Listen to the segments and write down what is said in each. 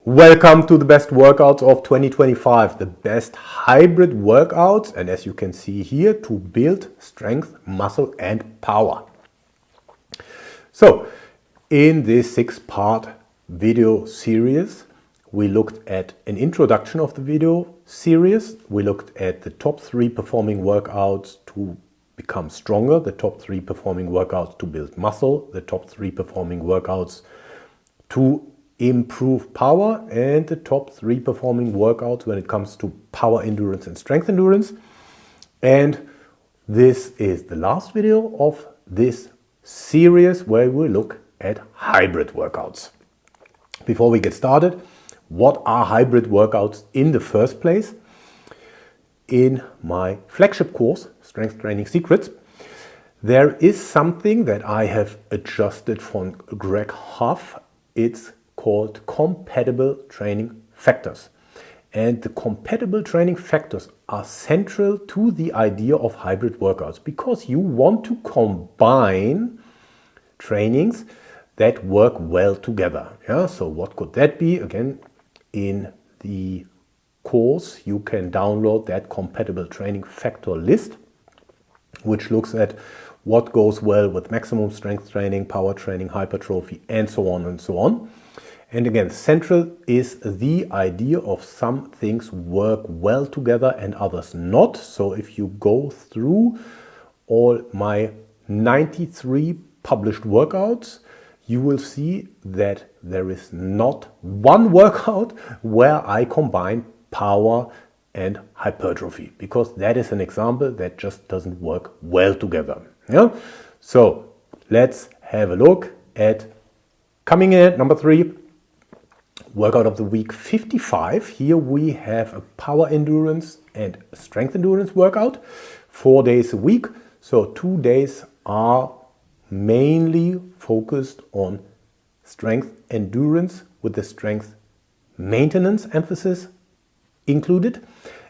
Welcome to the best workouts of 2025, the best hybrid workouts, and as you can see here, to build strength, muscle and power. So in this 6-part video series, we looked at an introduction of the video series. We looked at the top 3 performing workouts to become stronger, the top 3 performing workouts to build muscle, the top 3 performing workouts to improve power, and the top 3 performing workouts when it comes to power endurance and strength endurance. And this is the last video of this series where we look at hybrid workouts. Before we get started, what are hybrid workouts in the first place? In my flagship course, Strength Training Secrets, there is something that I have adjusted from Greg Huff. It's called compatible training factors. And the compatible training factors are central to the idea of hybrid workouts because you want to combine trainings that work well together. Yeah, so what could that be? Again, in the course, you can download that compatible training factor list, which looks at what goes well with maximum strength training, power training, hypertrophy, and so on and so on. And again, central is the idea of some things work well together and others not. So if you go through all my 93 published workouts, you will see that there is not one workout where I combine power and hypertrophy, because that is an example that just doesn't work well together. Yeah? So let's have a look at coming in at number 3. Workout of the week 55. Here we have a power endurance and strength endurance workout, 4 days a week. So 2 days are mainly focused on strength endurance with the strength maintenance emphasis included.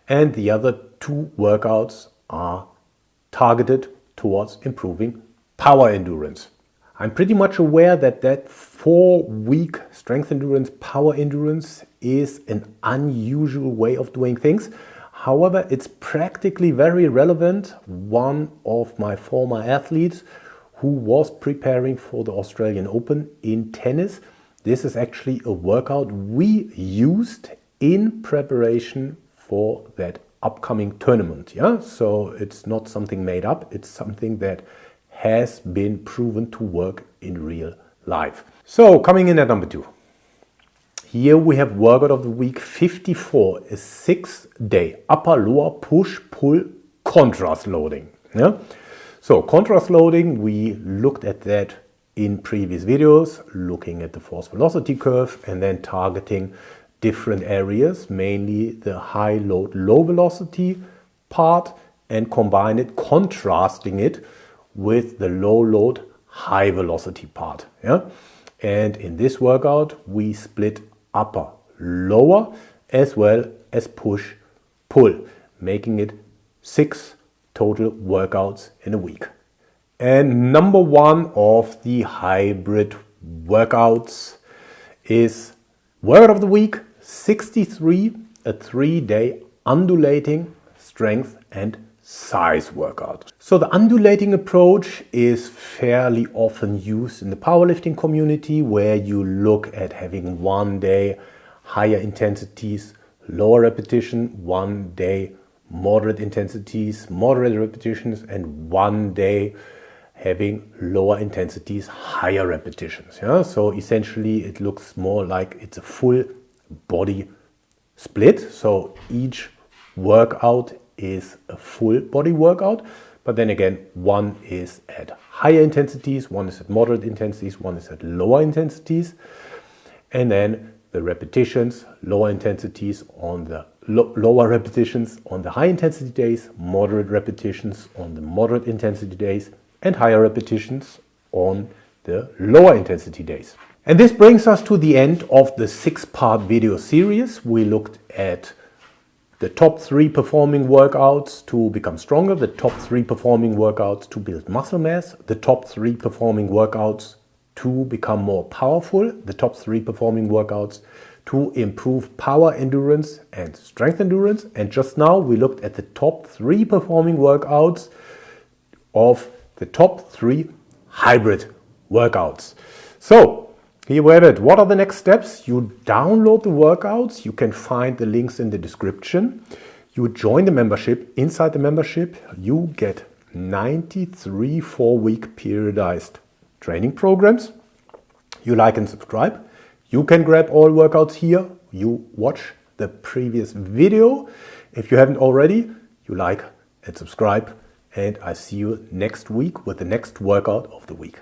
And the other 2 workouts are targeted towards improving power endurance. I'm pretty much aware that 4-week strength endurance, power endurance is an unusual way of doing things. However, it's practically very relevant. One of my former athletes who was preparing for the Australian Open in tennis, this is actually a workout we used in preparation for that upcoming tournament. Yeah, so it's not something made up, it's something that has been proven to work in real life. So coming in at number 2. Here we have workout of the week 54, a 6-day upper lower push pull contrast loading. Yeah? So contrast loading, we looked at that in previous videos, looking at the force velocity curve and then targeting different areas, mainly the high load low velocity part, and combine it, contrasting it with the low load high velocity part. Yeah? And in this workout we split upper lower as well as push pull, making it 6 total workouts in a week. And number 1 of the hybrid workouts is workout of the week 63, a 3-day undulating strength and size workout. So the undulating approach is fairly often used in the powerlifting community, where you look at having 1 day higher intensities, lower repetition, 1 day moderate intensities, moderate repetitions, and 1 day having lower intensities, higher repetitions. Yeah? So essentially it looks more like it's a full body split. So each workout is a full body workout, but then again, one is at higher intensities, one is at moderate intensities, one is at lower intensities, and then the repetitions, lower intensities on the lower repetitions on the high intensity days, moderate repetitions on the moderate intensity days, and higher repetitions on the lower intensity days. And this brings us to the end of the 6-part video series. We looked at the top 3 performing workouts to become stronger, the top 3 performing workouts to build muscle mass, the top 3 performing workouts to become more powerful, the top 3 performing workouts to improve power endurance and strength endurance. And just now we looked at the top 3 performing workouts of the top 3 hybrid workouts. So here we have it. What are the next steps? You download the workouts. You can find the links in the description. You join the membership. Inside the membership, you get 93 4-week periodized training programs. You like and subscribe. You can grab all workouts here. You watch the previous video. If you haven't already, you like and subscribe. And I see you next week with the next workout of the week.